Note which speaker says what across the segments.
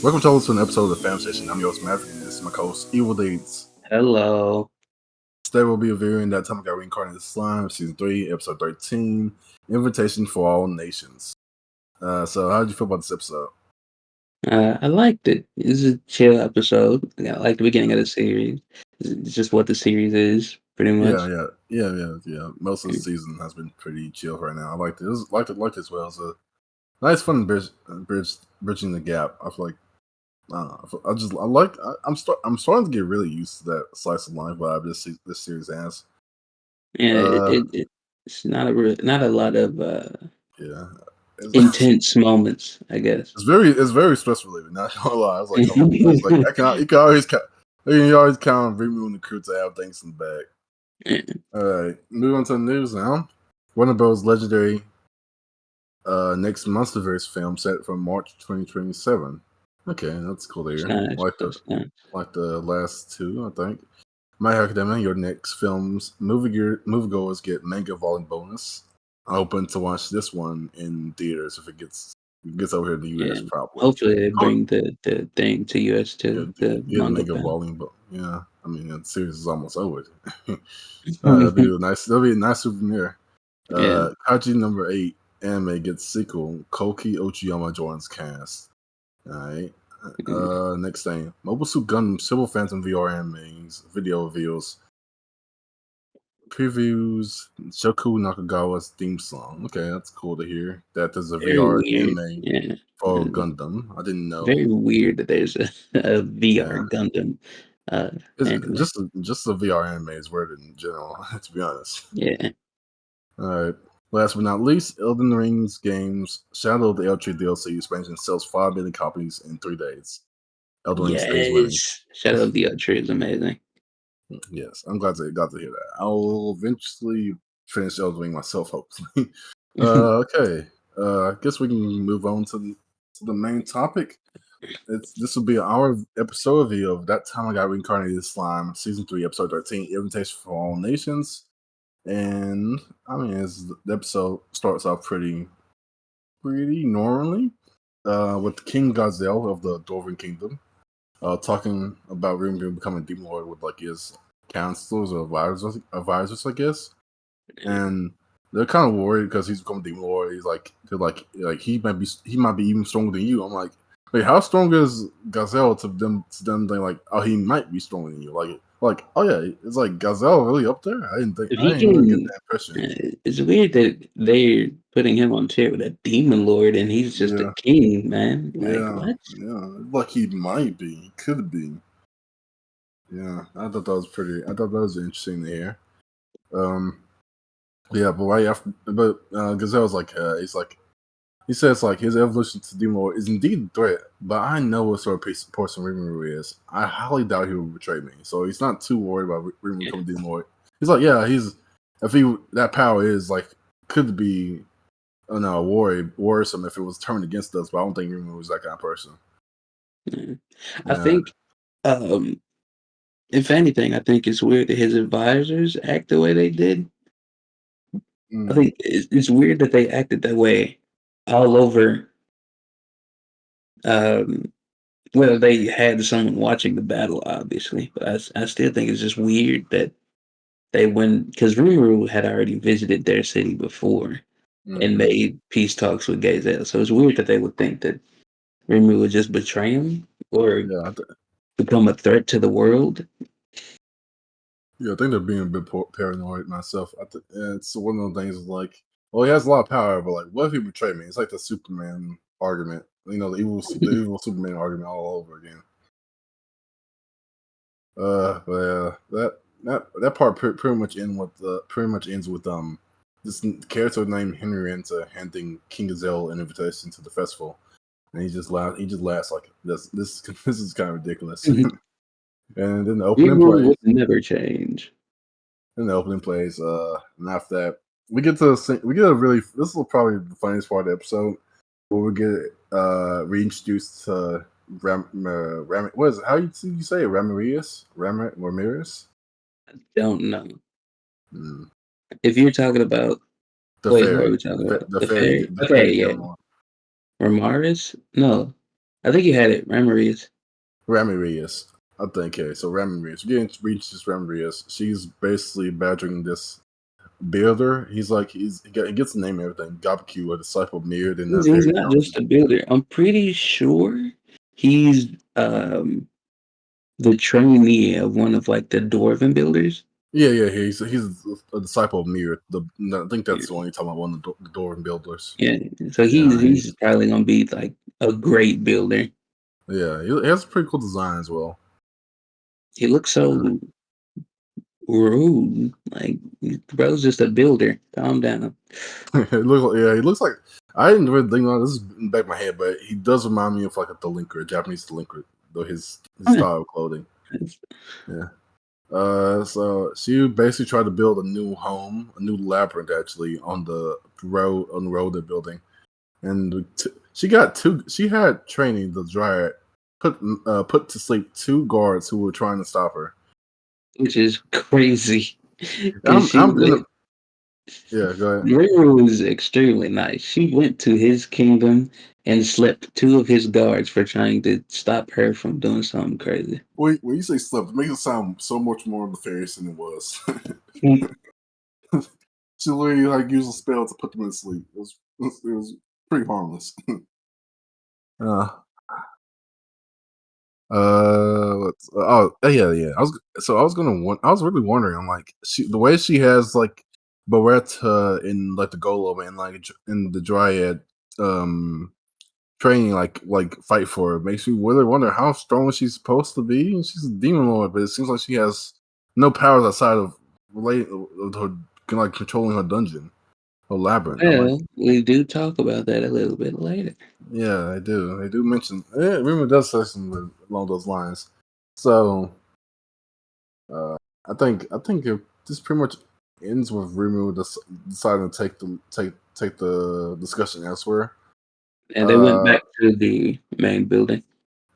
Speaker 1: Welcome to an episode of the Fandom Station. I'm your host, Maverick, and this is my co-host, Evil Deeds.
Speaker 2: Hello.
Speaker 1: Today we'll be reviewing That Time I Got Reincarnated Slime, Season 3, Episode 13, Invitation for All Nations. So how did you feel about this episode?
Speaker 2: I liked it. It's a chill episode. I like the beginning of the series. It's just what the series is, pretty much.
Speaker 1: Yeah. Most of the season has been pretty chill right now. I liked it. Liked it as well. It's a nice, fun bridging the gap. I feel like I'm starting to get really used to that slice of life vibe this series has.
Speaker 2: Yeah,
Speaker 1: Uh,
Speaker 2: it's not a lot of
Speaker 1: yeah.
Speaker 2: intense moments, I guess.
Speaker 1: It's very stress relieving. Not gonna lie, I was like, oh, it's like you can always count. You always count on Rimuru and the crew to have things in the bag.
Speaker 2: Yeah.
Speaker 1: All right, move on to the news now. Warner Bros. Legendary next MonsterVerse film set for March 2027. Okay, that's cool to
Speaker 2: It's
Speaker 1: hear.
Speaker 2: nice. That's nice.
Speaker 1: Like the last two, I think. My Hero Academia, your next film's moviegoers get manga volume bonus. I'm hoping to watch this one in theaters if it gets over here in the US,
Speaker 2: Yeah.
Speaker 1: probably.
Speaker 2: Hopefully they bring the thing to US too, the
Speaker 1: Yeah, the
Speaker 2: manga
Speaker 1: manga
Speaker 2: film.
Speaker 1: volume, but yeah, I mean the series is almost over. That'll be a nice. That'll be a nice souvenir.
Speaker 2: Yeah.
Speaker 1: Kaji number 8 anime gets sequel. Koki Ochiyama joins cast. All right. Next thing, Mobile Suit Gundam Civil Phantom VR animes video reveals. Previews Shoku Nakagawa's theme song. Okay, that's cool to hear. That there's a
Speaker 2: Very
Speaker 1: VR
Speaker 2: weird.
Speaker 1: anime
Speaker 2: Yeah.
Speaker 1: for Gundam. I didn't know.
Speaker 2: Very weird that there's a VR
Speaker 1: Yeah,
Speaker 2: Gundam anime.
Speaker 1: just the VR anime is weird in general. To be honest.
Speaker 2: Yeah.
Speaker 1: All right. Last but not least, Elden Ring's games Shadow of the Eltree DLC expansion sells 5 million copies in 3 days. Elden Ring stays winning.
Speaker 2: Yes. Shadow of the Eltree is amazing.
Speaker 1: Yes, I'm glad to got to hear that. I'll eventually finish Elden Ring myself, hopefully. Okay. I guess we can move on to the main topic. This will be our episode review of That Time I Got Reincarnated Slime, Season 3, Episode 13, Invitation for All Nations. And I mean, the episode starts off pretty normally, with King Gazelle of the Dwarven Kingdom, talking about Rimuru becoming Demon Lord with like his counselors or advisors, I guess. And they're kind of worried because he's become Demon Lord. They're like he might be even stronger than you. I'm like, wait, how strong is Gazelle to them? They're like, oh, he might be stronger than you. Like, oh yeah, it's like Gazelle really up there. I didn't
Speaker 2: If he
Speaker 1: really get
Speaker 2: can,
Speaker 1: that impression.
Speaker 2: it's weird that they're putting him on tier with a demon lord, and he's just a
Speaker 1: Yeah,
Speaker 2: king, man. Like
Speaker 1: yeah,
Speaker 2: what?
Speaker 1: yeah. Like he might be, he could be. Yeah, I thought that was pretty. I thought that was interesting to hear. Yeah, but right after, Gazelle's like, he says like his evolution to Demon Lord is indeed a threat, but I know what sort of person Rimuru is. I highly doubt he will betray me, so he's not too worried about Rimuru becoming Demon Lord. He's like, yeah, that power is like could be, worrisome if it was turned against us, but I don't think Rimuru was that kind of person.
Speaker 2: Yeah. I
Speaker 1: Yeah,
Speaker 2: think, if anything, I think it's weird that his advisors act the way they did. I think it's weird that they acted that way all over. Um, Well, they had someone watching the battle, obviously, but I still think it's just weird that they went because Rimuru had already visited their city before and made peace talks with Gazelle. So it's weird that they would think that Rimuru would just betray him or
Speaker 1: yeah,
Speaker 2: become a threat to the world.
Speaker 1: yeah. I think they're being a bit paranoid myself. It's one of the things like, well, he has a lot of power, but like, what if he betrayed me? It's like the Superman argument, the evil Superman argument all over again. But that part pretty much ends with this character named Henrietta handing King Gazelle an invitation to the festival, and he just laughs like this. This is kind of ridiculous. And then the opening
Speaker 2: Rimuru
Speaker 1: plays.
Speaker 2: would never change.
Speaker 1: And after that, we get a really. This is probably the funniest part of the episode where we get reintroduced to what is it? How you say it? Ramiris?
Speaker 2: Don't know.
Speaker 1: Mm.
Speaker 2: If you're talking about,
Speaker 1: The
Speaker 2: wait, who are
Speaker 1: fairy,
Speaker 2: we talking about?
Speaker 1: the
Speaker 2: The
Speaker 1: fairy,
Speaker 2: fairy?
Speaker 1: the fairy
Speaker 2: Okay, yeah.
Speaker 1: Gilmore.
Speaker 2: Ramiris? No. I think you had it. Ramiris.
Speaker 1: Ramiris. I think, okay, so Ramiris. We're getting reaches Ramiris. She's basically badgering this builder. He gets the name and everything. Gabaku, a disciple of Mirrored and
Speaker 2: He's
Speaker 1: very
Speaker 2: not just
Speaker 1: talented.
Speaker 2: a builder. I'm pretty sure he's the trainee of one of like the dwarven builders.
Speaker 1: Yeah, he's a disciple of Mirrored. I think that's the one you're talking about, one of the Dwarven builders.
Speaker 2: Yeah, so
Speaker 1: Yeah,
Speaker 2: he's probably gonna be like a great builder.
Speaker 1: he has a pretty cool design as well.
Speaker 2: He looks so rude. Like bro's just a builder. Calm down.
Speaker 1: He looks like I didn't really think about this is in the back of my head, but he does remind me of like a delinquent, a Japanese delinquent, though his style of clothing. Yeah. So she basically tried to build a new home, a new labyrinth actually on the road they're building, and she had training the dryad put to sleep 2 guards who were trying to stop her.
Speaker 2: Which is crazy. Because
Speaker 1: I'm
Speaker 2: she
Speaker 1: I'm in
Speaker 2: went.
Speaker 1: the yeah, go ahead.
Speaker 2: Rimuru was extremely nice. She went to his kingdom and slept 2 of his guards for trying to stop her from doing something crazy.
Speaker 1: When you say slept, it makes it sound so much more nefarious than it was. She literally like used a spell to put them to sleep. It was pretty harmless. uh, yeah. I was really wondering. I'm like, the way she has like Beretta in like the Golem and like in the Dryad training like fight for it makes me really wonder how strong she's supposed to be. And she's a demon lord, but it seems like she has no powers outside of related of her like controlling her dungeon or labyrinth. I'm like,
Speaker 2: Well, we do talk about that a little bit later.
Speaker 1: yeah, I do. They do mention. Remember, does say something along those lines. So, uh, I think if this pretty much ends with Rimuru deciding to take the discussion elsewhere.
Speaker 2: And they went
Speaker 1: Uh,
Speaker 2: back to the main building.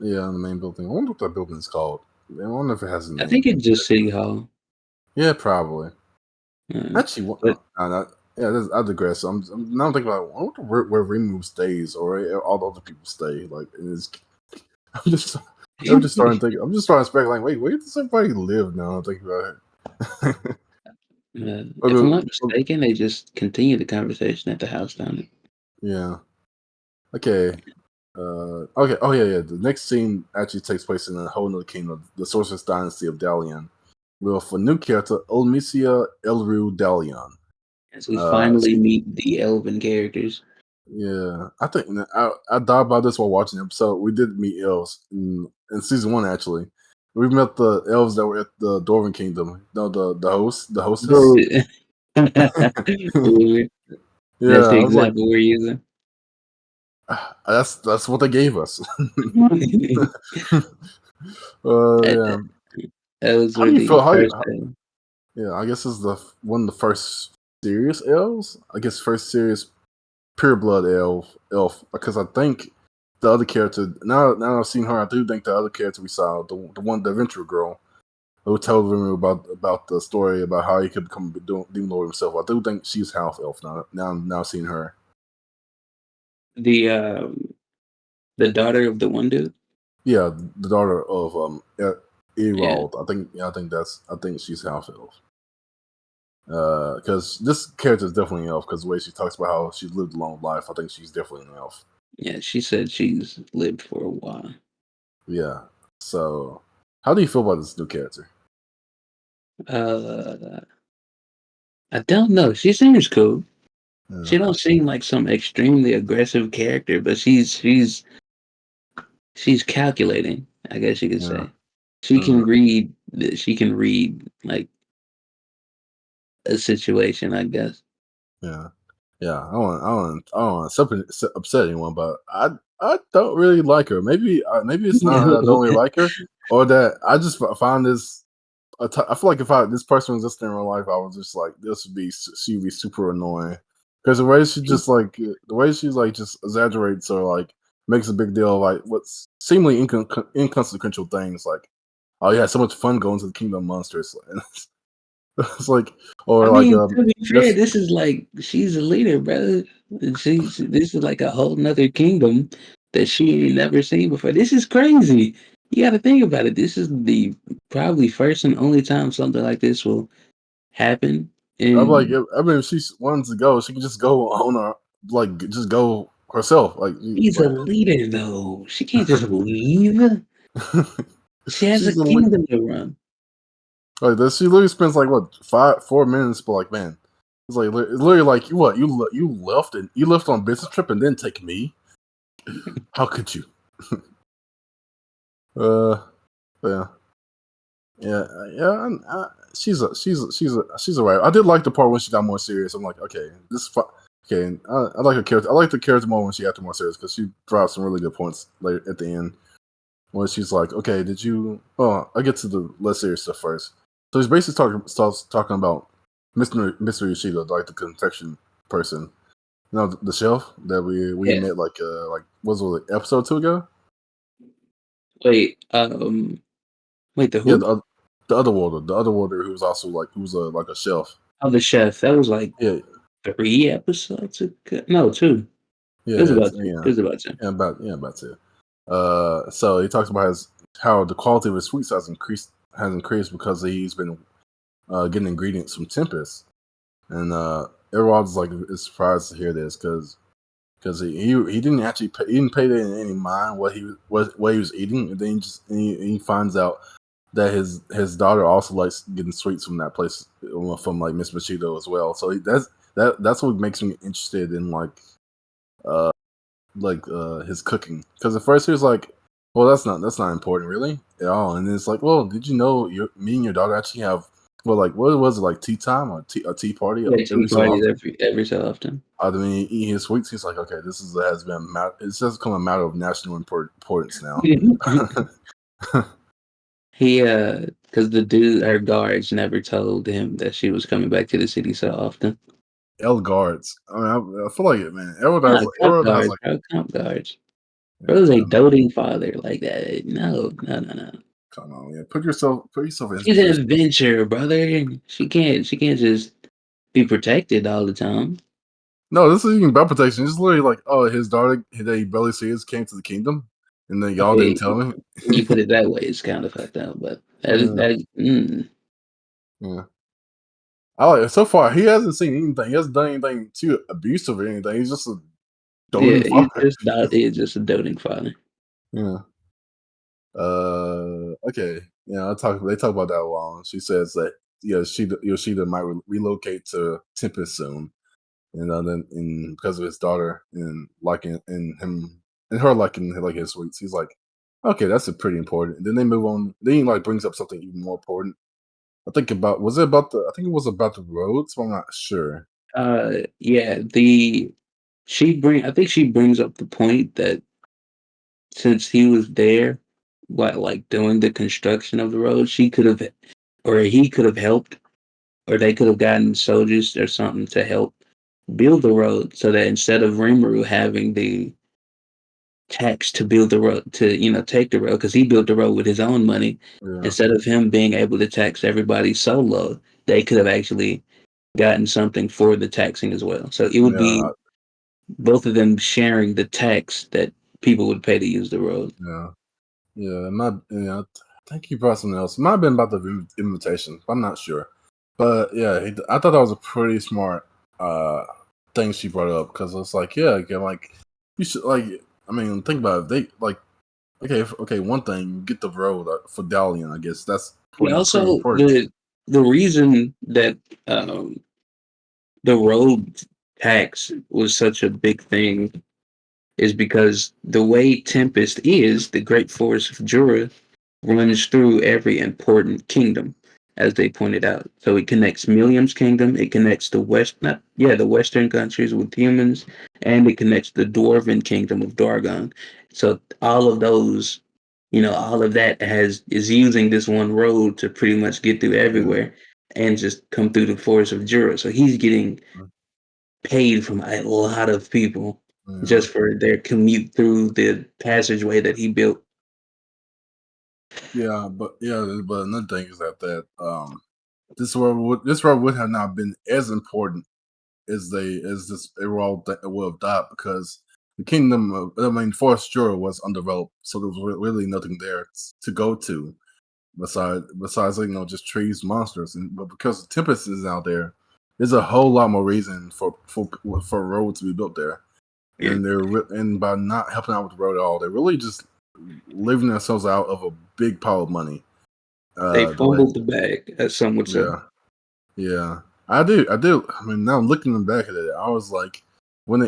Speaker 1: yeah, in the main building. I wonder what that building is called. I wonder if it has a
Speaker 2: I think
Speaker 1: name.
Speaker 2: it's just City Hall.
Speaker 1: Yeah, probably.
Speaker 2: Uh,
Speaker 1: Actually,
Speaker 2: but
Speaker 1: I digress. Now I'm thinking about I wonder where Rimuru stays or all the other people stay. Like, I'm just I'm just starting to think. I'm just starting to speculate. Wait, where does everybody live now? I'm thinking about it.
Speaker 2: if I'm
Speaker 1: Okay,
Speaker 2: not mistaken, they just continue the conversation at the house down there.
Speaker 1: yeah. Okay. Okay. Oh yeah. The next scene actually takes place in a whole other kingdom, the Sorceress Dynasty of Dalian, with a new character, Olmisia Elru Dalian.
Speaker 2: As we finally meet the elven characters.
Speaker 1: Yeah, I think I thought about this while watching the episode. We did meet elves in season 1. Actually, we met the elves that were at the Dwarven Kingdom. No, the hostess.
Speaker 2: Bro,
Speaker 1: Yeah,
Speaker 2: that's the
Speaker 1: I was like,
Speaker 2: example we're using.
Speaker 1: that's what they gave us.
Speaker 2: that,
Speaker 1: Yeah.
Speaker 2: those
Speaker 1: How
Speaker 2: were
Speaker 1: do you
Speaker 2: the
Speaker 1: feel?
Speaker 2: first.
Speaker 1: Yeah, I guess this is one of the first serious elves. I guess first serious pure blood elf because I think the other character now I've seen her, I do think the other character we saw, the adventurer girl who told me about the story about how he could become a demon lord himself. I do think she's half elf now seeing her.
Speaker 2: The daughter of the one dude.
Speaker 1: Yeah, the daughter of
Speaker 2: Yeah,
Speaker 1: Erald. I think she's half elf. Because this character is definitely an elf. Because the way she talks about how she lived a long life, I think she's definitely an elf.
Speaker 2: yeah. She said she's lived for a while.
Speaker 1: Yeah. So, how do you feel about this new character?
Speaker 2: Uh, I don't know. She seems cool.
Speaker 1: Yeah.
Speaker 2: She don't seem like some extremely aggressive character, but she's calculating. I guess you could
Speaker 1: Yeah.
Speaker 2: say she
Speaker 1: Uh,
Speaker 2: can read. She can read like a situation. I guess.
Speaker 1: yeah. Yeah. I don't want to upset anyone, but I don't really like her. Maybe it's not that I don't really like her, or that I just find this. I feel like if this person existed in real life, I was just like, she'd be super annoying because the way she like just exaggerates or like makes a big deal of like what's seemingly inconsequential things like, oh yeah, so much fun going to the Kingdom Monsters. And it's like,
Speaker 2: I
Speaker 1: or like
Speaker 2: mean, to be fair,
Speaker 1: that's
Speaker 2: this is like she's a leader, brother. This is like a whole nother kingdom that she ain't never seen before. This is crazy. You got to think about it. This is the probably first and only time something like this will happen.
Speaker 1: I'm like,
Speaker 2: And
Speaker 1: I mean, if she wants to go, she can just go on her, like, just go herself.
Speaker 2: she's a leader, though. She can't just leave. She has a
Speaker 1: she's gonna
Speaker 2: kingdom to run.
Speaker 1: like this. She literally spends like what 4 minutes, but like, man, it's like it's literally like you left and you left on business trip and then take me. How could you? uh, yeah. Yeah. She's alright. I did like the part when she got more serious. I'm like, okay, okay. And I like her character. I like the character more when she got more serious because she dropped some really good points later at the end when she's like, okay, did you? Oh, I get to the less serious stuff first. So he's basically starts talking about Mr. Yoshida, like the confection person. You know, the shelf that we
Speaker 2: Yeah.
Speaker 1: met like what was it, episode 2 ago?
Speaker 2: Wait. Wait. The
Speaker 1: Yeah,
Speaker 2: who?
Speaker 1: the other warder who was also like who was like a chef.
Speaker 2: Oh, the chef. That was like
Speaker 1: Yeah,
Speaker 2: 3 episodes ago. No, 2. It was
Speaker 1: yeah,
Speaker 2: about 2. It was about 2.
Speaker 1: about to. So he talks about how the quality of his sweets has increased because he's been getting ingredients from Tempest, and everyone's like is surprised to hear this because he didn't actually he didn't pay any mind what he was eating, and then he finds out that his daughter also likes getting sweets from that place from like Miss Machido as well. So that's what makes me interested in uh his cooking, because at first he was like, well, that's not important really at all, and then it's like, well, did you know me and your daughter actually have, well, like, what was it, like tea time or a tea party
Speaker 2: Yeah, tea
Speaker 1: every so
Speaker 2: parties
Speaker 1: often?
Speaker 2: every so often.
Speaker 1: I mean, eating his sweets, he's like, okay, it's just become a matter of national importance now.
Speaker 2: He because the dude, her guards never told him that she was coming back to the city so often.
Speaker 1: L guards. I mean, I feel like it, man.
Speaker 2: Comp
Speaker 1: Everyone has
Speaker 2: guards,
Speaker 1: like,
Speaker 2: bro. Comp guards.
Speaker 1: yeah,
Speaker 2: Bro's a
Speaker 1: man,
Speaker 2: doting father like that. No, no, no, no.
Speaker 1: come on, yeah. Put yourself in his
Speaker 2: She's an
Speaker 1: position.
Speaker 2: adventurer, brother. She can't just be protected all the time.
Speaker 1: No, this is even about protection. It's literally like, oh, his daughter that he barely sees came to the kingdom, and then y'all didn't
Speaker 2: Okay,
Speaker 1: tell me.
Speaker 2: when you put it that way, it's kind of fucked up. But that is
Speaker 1: Yeah,
Speaker 2: that.
Speaker 1: yeah. I like so far he hasn't seen anything. He hasn't done anything too abusive or anything. He's just a
Speaker 2: Yeah,
Speaker 1: doting father.
Speaker 2: he's just a doting father.
Speaker 1: Yeah. Okay. Yeah. They talk about that a while. She says that Yoshida might relocate to Tempest soon, and then because of his daughter and liking and him and her liking like his sweets, he's like, okay, that's a pretty important. And then they move on. Then he like brings up something even more important. I think it was about the roads, but I'm not sure.
Speaker 2: Yeah, I think she brings up the point that since he was there, what like doing the construction of the road, she could have or he could have helped, or they could have gotten soldiers or something to help build the road, so that instead of Rimuru having the tax to build the road to take the road because he built the road with his own money,
Speaker 1: Yeah,
Speaker 2: instead of him being able to tax everybody solo, they could have actually gotten something for the taxing as well. So it would
Speaker 1: yeah,
Speaker 2: be both of them sharing the tax that people would pay to use the road.
Speaker 1: yeah. Yeah, I think he brought something else. It might have been about the invitation. I'm not sure, but yeah, I thought that was a pretty smart thing she brought up, because it's like, yeah, again, like you should like. I mean, think about it. They like, okay, okay, one thing, get the road for Dalian. I guess that's
Speaker 2: And
Speaker 1: pretty
Speaker 2: also
Speaker 1: important.
Speaker 2: the reason that um, the road tax was such a big thing is because the way Tempest is, the great forest of Jura runs through every important kingdom, as they pointed out. So it connects Millium's kingdom, it connects the western countries with humans, and it connects the dwarven kingdom of Dargon. So all of those, all of that is using this one road to pretty much get through
Speaker 1: Yeah,
Speaker 2: everywhere and just come through the forest of Jura. So he's getting paid from a lot of people
Speaker 1: yeah,
Speaker 2: just for their commute through the passageway that he built.
Speaker 1: but another thing is that this road would have not been as important as this overall would have thought, because the kingdom of, I mean, Forest Jura was undeveloped, so there was really nothing there to go to besides just trees, monsters, but because Tempest is out there, there's a whole lot more reason for a road to be built there,
Speaker 2: Yeah.
Speaker 1: and and by not helping out with the road at all, they're really just living themselves out of a big pile of money.
Speaker 2: They
Speaker 1: The way,
Speaker 2: fumbled the bag, as some would say.
Speaker 1: yeah, yeah, I do. I do. I mean, now looking back at it, I was like, when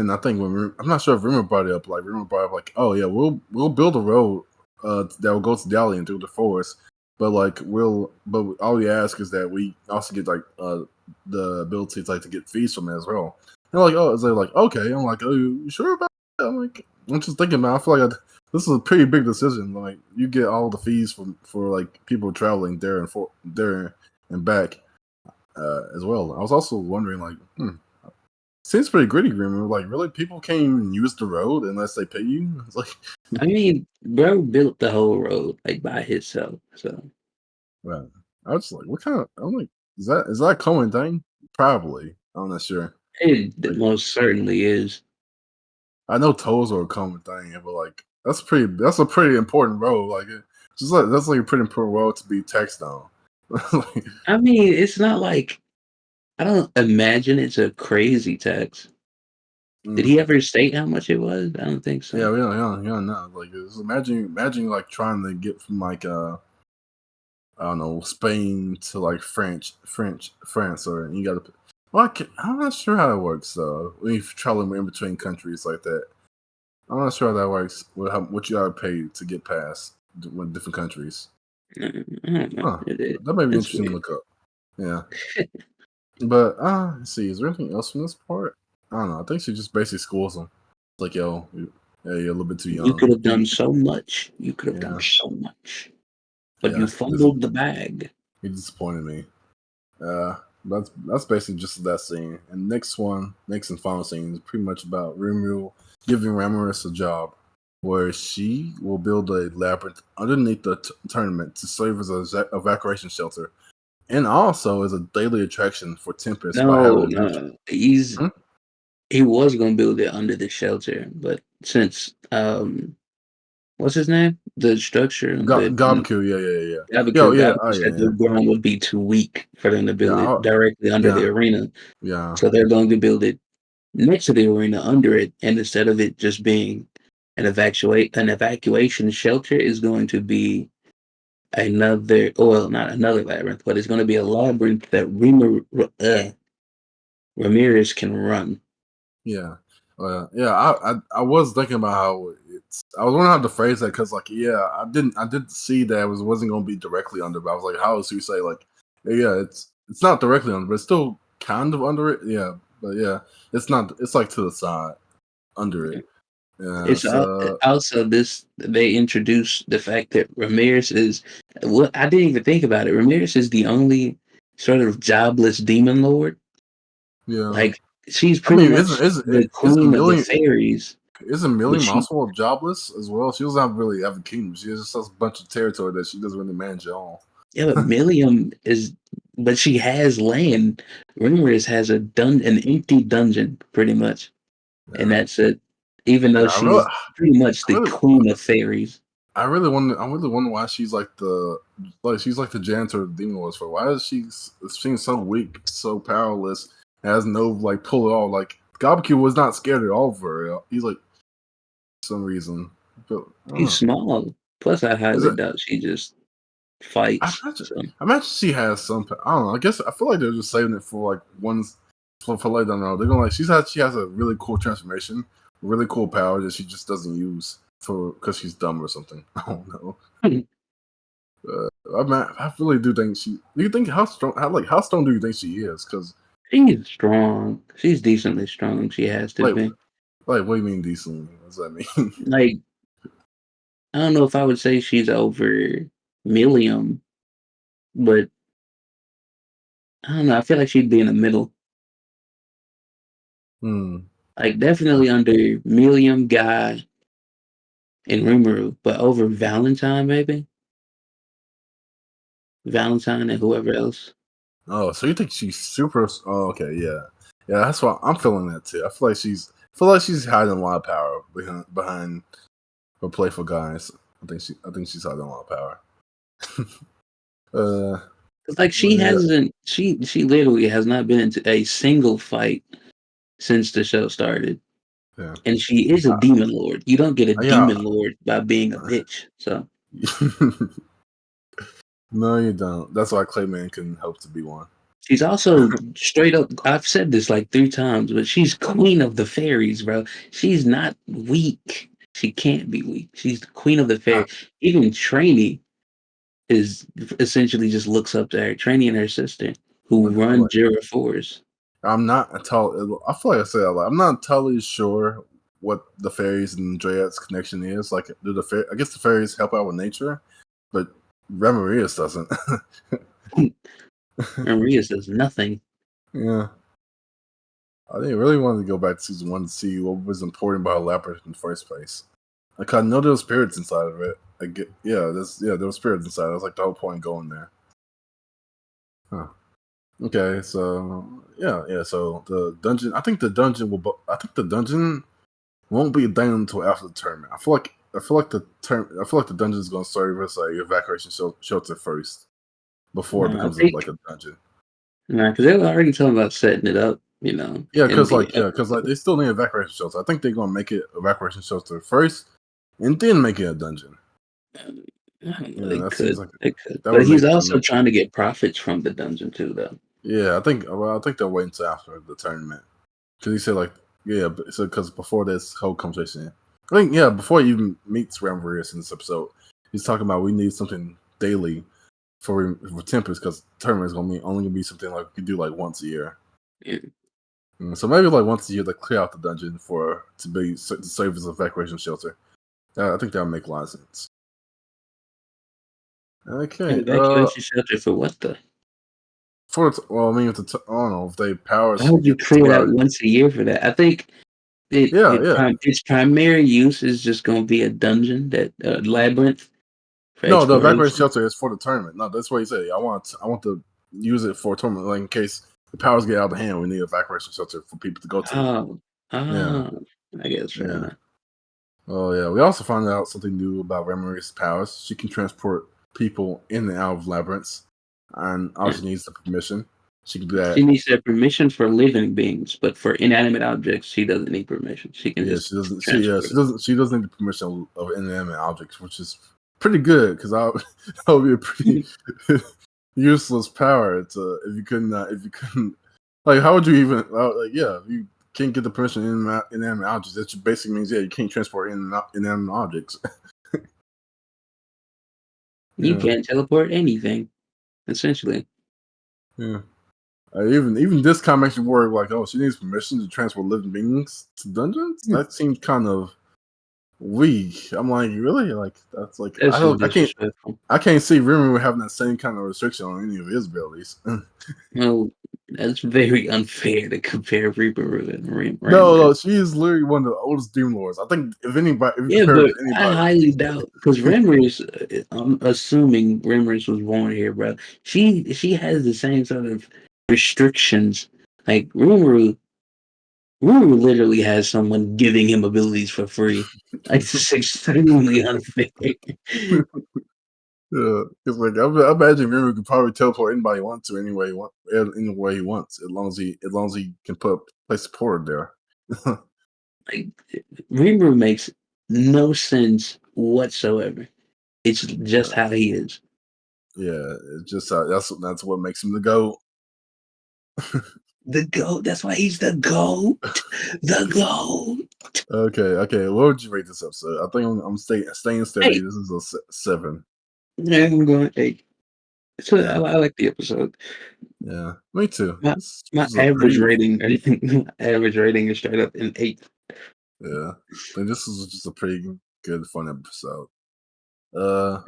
Speaker 1: I think I'm not sure if Rimuru brought it up. Like Rimuru brought up, like, oh yeah, we'll build a road that will go to Dalian through the forest, but but all we ask is that we also get like the ability to to get fees from it as well. And they're like, oh, they're like, okay. I'm like, oh, you sure about that? I'm just thinking, man. I feel like this is a pretty big decision. Like, you get all the fees for like people traveling there and back as well. I was also wondering, like, seems pretty gritty, Grimmer. Like, really, people can't even use the road unless they pay you. It's like,
Speaker 2: I mean, bro built the whole road like by himself. So
Speaker 1: wow. I was like, what kind of? I'm like, is that a common thing? Probably. I'm not sure.
Speaker 2: it
Speaker 1: Like,
Speaker 2: most certainly is.
Speaker 1: I know tolls are a common thing, but like, that's a pretty important road. Like, that's like a pretty important road to be taxed on. Like,
Speaker 2: I mean, it's not like I don't imagine it's a crazy tax. Did
Speaker 1: mm.
Speaker 2: he ever state how much it was? I don't think
Speaker 1: Yeah,
Speaker 2: so.
Speaker 1: we don't know. Like, imagine like trying to get from like I don't know, Spain to like France, or you got to. Well, I'm not sure how it works though. When you travel in between countries like that, I'm not sure how that works. What you got to pay to get past with different countries?
Speaker 2: I don't know.
Speaker 1: Huh? That may be
Speaker 2: It's
Speaker 1: interesting to
Speaker 2: weird.
Speaker 1: look up. Yeah, but let's see. Is there anything else from this part? I don't know. I think she just basically schools him. It's like, yo, yeah, you're a little bit too
Speaker 2: You could
Speaker 1: young.
Speaker 2: have done so much. You could have done
Speaker 1: Yeah,
Speaker 2: so much. But you
Speaker 1: yeah.
Speaker 2: fumbled the bag.
Speaker 1: He disappointed me. Uh, that's basically just that scene. And next and final scene is pretty much about Rimuru giving Ramiris a job where she will build a labyrinth underneath the tournament to serve as an evacuation shelter, and also as a daily attraction for Tempest by having
Speaker 2: No,
Speaker 1: adventure.
Speaker 2: no.
Speaker 1: Hmm?
Speaker 2: He was gonna build it under the shelter, but since what's his name? The structure,
Speaker 1: Gabaku, yeah. Yo,
Speaker 2: Gabaku
Speaker 1: yeah, oh
Speaker 2: Gabaku said
Speaker 1: yeah,
Speaker 2: the ground would be too weak for them to
Speaker 1: yeah,
Speaker 2: build it directly under the
Speaker 1: yeah,
Speaker 2: arena.
Speaker 1: yeah,
Speaker 2: So they're going to build it next to the arena under it, and instead of it just being an evacuation shelter is going to be another, well, not another labyrinth, but it's going to be a labyrinth that Ramirez can run.
Speaker 1: yeah. Yeah, I was thinking about how I was wondering how to phrase that because like yeah, I did see that it wasn't going to be directly under, but I was like, how else do you say like yeah, it's not directly under, but it's still kind of under it. Yeah, but yeah, it's not. It's like to the side under it. Yeah,
Speaker 2: It's
Speaker 1: so
Speaker 2: also this. They introduced the fact that Ramirez is. Well, I didn't even think about it. Ramirez is the only sort of jobless demon lord.
Speaker 1: yeah.
Speaker 2: Like she's
Speaker 1: I
Speaker 2: pretty
Speaker 1: mean,
Speaker 2: much the queen of the fairies,
Speaker 1: isn't
Speaker 2: but
Speaker 1: Million
Speaker 2: she
Speaker 1: also jobless as well? She doesn't have really have a kingdom. She just has a bunch of territory that she doesn't really manage at all.
Speaker 2: yeah, but Millium is, but she has land. Rimris has an empty dungeon, pretty much, and
Speaker 1: Yeah,
Speaker 2: that's it. Even though
Speaker 1: yeah.
Speaker 2: she's pretty much
Speaker 1: I
Speaker 2: the
Speaker 1: really,
Speaker 2: queen of fairies.
Speaker 1: I really wonder why she's she's like the janitor of the demon wars for. Why is she seems so weak, so powerless, has no like pull at all? Like Gabaku was not scared at all of her. He's like for some reason. But I don't
Speaker 2: She's
Speaker 1: know.
Speaker 2: small. Plus, I
Speaker 1: Is
Speaker 2: highly
Speaker 1: it?
Speaker 2: doubt she just
Speaker 1: I
Speaker 2: fights.
Speaker 1: imagine.
Speaker 2: So
Speaker 1: I imagine she has some. I don't know. I guess I feel like they're just saving it for like ones for later down the road. They're gonna like she has a really cool transformation, really cool power that she just doesn't use for because she's dumb or something. I don't know. I really do think she. Do you think how strong? How strong do you think she is? Because
Speaker 2: she's strong. She's decently strong. She has to
Speaker 1: like
Speaker 2: be.
Speaker 1: what do you mean decently? What does that mean?
Speaker 2: Like I don't know if I would say she's over Millium, but I don't know. I feel like she'd be in the middle.
Speaker 1: hmm.
Speaker 2: Like definitely under Millium, Guy, and Rimuru, but over Valentine, maybe Valentine and whoever else.
Speaker 1: Oh, so you think she's super? Oh, okay, yeah, yeah. That's why I'm feeling that too. I feel like she's feel like she's hiding a lot of power behind her playful guys. I think she's hiding a lot of power.
Speaker 2: Like she
Speaker 1: Yeah,
Speaker 2: hasn't she literally has not been into a single fight since the show started.
Speaker 1: yeah,
Speaker 2: And she is a demon lord. You don't get a
Speaker 1: yeah.
Speaker 2: demon lord by being a bitch. So
Speaker 1: No, you don't. That's why Clayman can hope to be one.
Speaker 2: she's also straight up, I've said this like 3 times, but she's queen of the fairies, bro. She's not weak. She can't be weak. She's the queen of the
Speaker 1: I,
Speaker 2: fairies. Even Trainee is essentially just looks up to her. Trainee and her sister who run
Speaker 1: like,
Speaker 2: Jira Force.
Speaker 1: I'm not a totally. I feel like I said that a lot. I'm not totally sure what the fairies and Dryads connection is. Like, I guess the fairies help out with nature, but Ramiris doesn't.
Speaker 2: Maria says nothing.
Speaker 1: Yeah, I didn't really want to go back to season 1 to see what was important about Labyrinth in the first place. Like, I know there were spirits inside of it. There were spirits inside. That was like the whole point going there. Huh. Okay, so yeah. So the dungeon. I think the dungeon won't be done until after the tournament. I feel like the dungeon is going to serve as a evacuation shelter first before it
Speaker 2: I
Speaker 1: becomes
Speaker 2: think
Speaker 1: like a dungeon.
Speaker 2: because they were already talking about setting it up,
Speaker 1: Yeah,
Speaker 2: and being
Speaker 1: because they still need evacuation shelter. I think they're going to make it evacuation shelter first, and then make it a dungeon.
Speaker 2: I don't know,
Speaker 1: Yeah, that seems like
Speaker 2: they could,
Speaker 1: that
Speaker 2: but
Speaker 1: would
Speaker 2: he's
Speaker 1: make
Speaker 2: also trying to get profits from the dungeon too, though.
Speaker 1: yeah. I think they'll wait until after the tournament because he said like so because before this whole conversation, I think before he even meets Ramiris in this episode, he's talking about we need something daily for Tempest because tournament is only gonna be something like we could do like once a year.
Speaker 2: Yeah.
Speaker 1: So maybe like once a year they clear out the dungeon to serve as an evacuation shelter. I think that would make a lot of sense.
Speaker 2: An
Speaker 1: Okay.
Speaker 2: evacuation shelter for what the?
Speaker 1: Well, I mean, I don't know if they
Speaker 2: Why would you
Speaker 1: get the
Speaker 2: clear that
Speaker 1: temporary.
Speaker 2: once a year for that? I think
Speaker 1: Yeah.
Speaker 2: its primary use is just going to be a dungeon that labyrinth for
Speaker 1: No, the evacuation
Speaker 2: exploration.
Speaker 1: shelter is for the tournament. No, that's what he said. I want to use it for a tournament, like in case the powers get out of hand. We need an evacuation shelter for people to go to.
Speaker 2: Oh,
Speaker 1: Yeah,
Speaker 2: I guess fair
Speaker 1: yeah.
Speaker 2: enough.
Speaker 1: Oh yeah. We also found out something new about Ramiris' powers. She can transport people in and out of labyrinths, and all
Speaker 2: Yeah.
Speaker 1: she needs is permission. She can do that.
Speaker 2: She needs that permission for living beings, but for inanimate objects, she doesn't need permission. She can
Speaker 1: Yeah,
Speaker 2: just
Speaker 1: she doesn't.
Speaker 2: transport it.
Speaker 1: She doesn't need the permission of inanimate objects, which is pretty good because that would be a pretty useless power to if you couldn't like how would you even if you can't get the permission in inanimate objects, that just basically means you can't transport inanimate objects.
Speaker 2: You
Speaker 1: Yeah,
Speaker 2: can't teleport anything, essentially.
Speaker 1: yeah. Even this kind makes you worry like, oh, she needs permission to transport living beings to dungeons.
Speaker 2: Hmm.
Speaker 1: That seems kind of weak. I'm like, really? Like that's like
Speaker 2: That's just disrespectful.
Speaker 1: I can't see Rimuru having that same kind of restriction on any of his abilities.
Speaker 2: Well, that's very unfair to compare Rimuru and
Speaker 1: No,
Speaker 2: Ramiris.
Speaker 1: she is literally one of the oldest demon lords. I think if you
Speaker 2: Yeah,
Speaker 1: compare her
Speaker 2: but
Speaker 1: to
Speaker 2: I
Speaker 1: anybody,
Speaker 2: highly doubt because Ramiris. I'm assuming Ramiris was born here, bro. She has the same sort of restrictions. Like Rimuru literally has someone giving him abilities for free. Like this is extremely unfair.
Speaker 1: yeah, it's like I imagine Rimuru could probably teleport anybody he wants to any way he wants, as long as he can place a portal there.
Speaker 2: Like Rimuru makes no sense whatsoever. It's just how he is.
Speaker 1: Yeah, it's just that's what makes him the GOAT.
Speaker 2: The GOAT. That's why he's the GOAT. The GOAT.
Speaker 1: Okay. What would you rate this episode? I think I'm staying steady.
Speaker 2: Hey,
Speaker 1: This is a 7.
Speaker 2: yeah, I'm going 8. So
Speaker 1: Yeah,
Speaker 2: I like the episode.
Speaker 1: yeah, me too.
Speaker 2: My
Speaker 1: This
Speaker 2: my
Speaker 1: is a
Speaker 2: average
Speaker 1: pretty
Speaker 2: rating, average rating is straight up an 8.
Speaker 1: yeah. I think this is just a pretty good fun episode. With a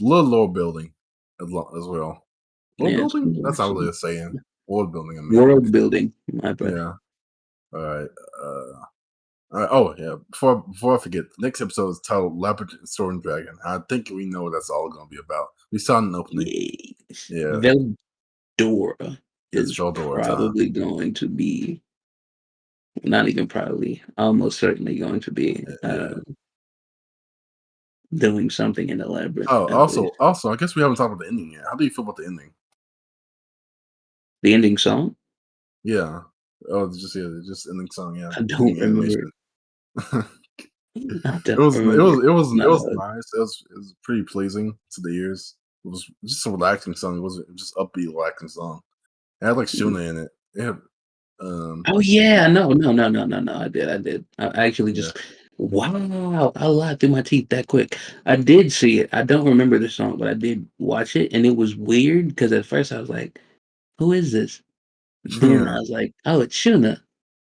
Speaker 1: little lore building as well. Lore
Speaker 2: Yeah, it's
Speaker 1: building? That's not really a saying. World building, I mean.
Speaker 2: world building. My bad.
Speaker 1: Yeah. All right. All right. Oh yeah. Before I forget, the next episode is titled Labyrinth and Sword and Dragon. I think we know what that's all going to be about. We saw an opening.
Speaker 2: Yes.
Speaker 1: Yeah,
Speaker 2: Veldora
Speaker 1: it's
Speaker 2: is
Speaker 1: Veldora time.
Speaker 2: probably going to be not even probably, almost certainly going to be
Speaker 1: Yeah.
Speaker 2: doing something in the labyrinth,
Speaker 1: Oh,
Speaker 2: I believe.
Speaker 1: also, I guess we haven't talked about the ending yet. How do you feel about the ending?
Speaker 2: The ending song?
Speaker 1: Yeah. Oh, just ending song. Yeah,
Speaker 2: I don't
Speaker 1: ending
Speaker 2: remember.
Speaker 1: animation.
Speaker 2: I don't remember.
Speaker 1: It
Speaker 2: Not
Speaker 1: was
Speaker 2: a
Speaker 1: nice. It was pretty pleasing to the ears. It was just a relaxing song. It wasn't just upbeat relaxing song. It had like Shuna in it. It had
Speaker 2: Oh yeah, no. I did. I actually
Speaker 1: yeah.
Speaker 2: just wow, I lied through my teeth that quick. I did see it. I don't remember the song, but I did watch it, and it was weird because at first I was like, "Who is this?" Then I
Speaker 1: Yeah.
Speaker 2: was like, "Oh, it's Shuna."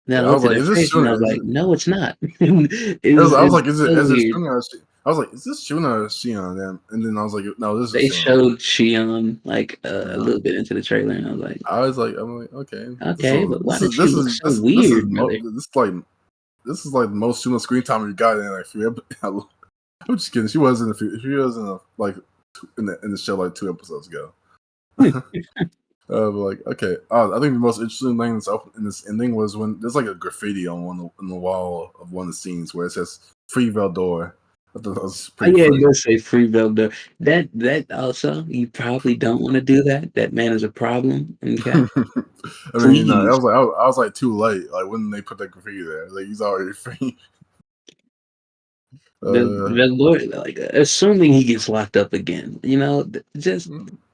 Speaker 2: Then I
Speaker 1: Yeah, I was
Speaker 2: looked at
Speaker 1: like,
Speaker 2: her
Speaker 1: is this
Speaker 2: face, and I
Speaker 1: Shuna?
Speaker 2: was
Speaker 1: Is
Speaker 2: like,
Speaker 1: it,
Speaker 2: "No, it's not." It's
Speaker 1: I was
Speaker 2: it's
Speaker 1: like, is it
Speaker 2: so weird.
Speaker 1: Shuna or I was like, is this Shuna or Shion? And then I was like, no, this is
Speaker 2: They
Speaker 1: Shuna.
Speaker 2: showed Shion like a
Speaker 1: Yeah.
Speaker 2: little bit into the trailer, and I was like,
Speaker 1: I'm like, okay,
Speaker 2: "Okay, but why does she look so
Speaker 1: this is
Speaker 2: weird, brother?"
Speaker 1: this is like the most Shuna screen time we got in like I'm just kidding. She was in she was in a, like in the show like 2 episodes ago. But like, okay. I think the most interesting thing in this ending was when there's like a graffiti on the wall of one of the scenes where it says "Free Veldor." I thought that was
Speaker 2: Oh
Speaker 1: pretty
Speaker 2: yeah, it
Speaker 1: funny.
Speaker 2: does say free Velda. That also, you probably don't want to do that. That man is a problem. Okay,
Speaker 1: I mean,
Speaker 2: please.
Speaker 1: I was like too late. Like when they put that graffiti there, like he's already free. Uh,
Speaker 2: The Lord, like, assuming he gets locked up again, just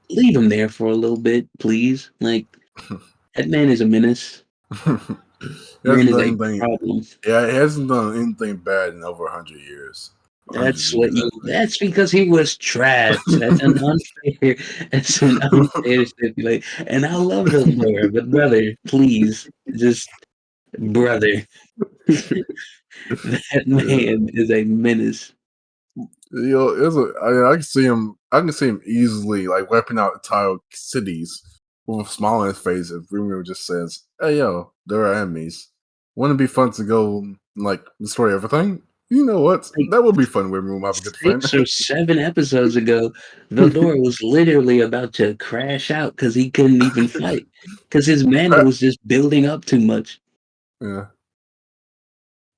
Speaker 2: leave him there for a little bit, please. Like that man is a menace.
Speaker 1: he
Speaker 2: Man
Speaker 1: hasn't
Speaker 2: is
Speaker 1: done
Speaker 2: a
Speaker 1: anything.
Speaker 2: problem.
Speaker 1: Yeah, he hasn't done anything bad in over 100 years, 100 years. Actually.
Speaker 2: That's because he was trash. That's an unfair. That's an unfair stipulate. And I love the Lord, but brother, please, just brother. That
Speaker 1: Yeah.
Speaker 2: man is a menace.
Speaker 1: You know, I can see him. I can see him easily like wiping out entire cities with a smile on his face if Rimuru just says, "Hey, yo, there are enemies. Wouldn't it be fun to go and, like destroy everything? You know what?
Speaker 2: Like
Speaker 1: That would be fun. Rimuru might have a good friend."
Speaker 2: 6 or 7 episodes ago, Veldora was literally about to crash out because he couldn't even fight because his mana was just building up too much.
Speaker 1: Yeah.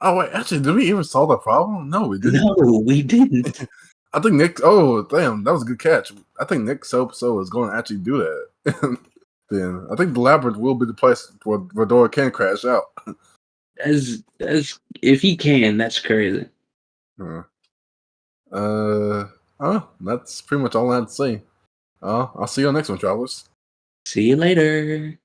Speaker 1: Oh wait, actually, did we even solve that problem? No, we didn't.
Speaker 2: No, we didn't.
Speaker 1: I think Nick. Oh, damn, that was a good catch. I think Nick So is going to actually do that. Then I think the labyrinth will be the place where Rodora can crash out.
Speaker 2: As if he can, that's crazy.
Speaker 1: Uh, oh, that's pretty much all I had to say. I'll see you on the next one, travelers.
Speaker 2: See you later.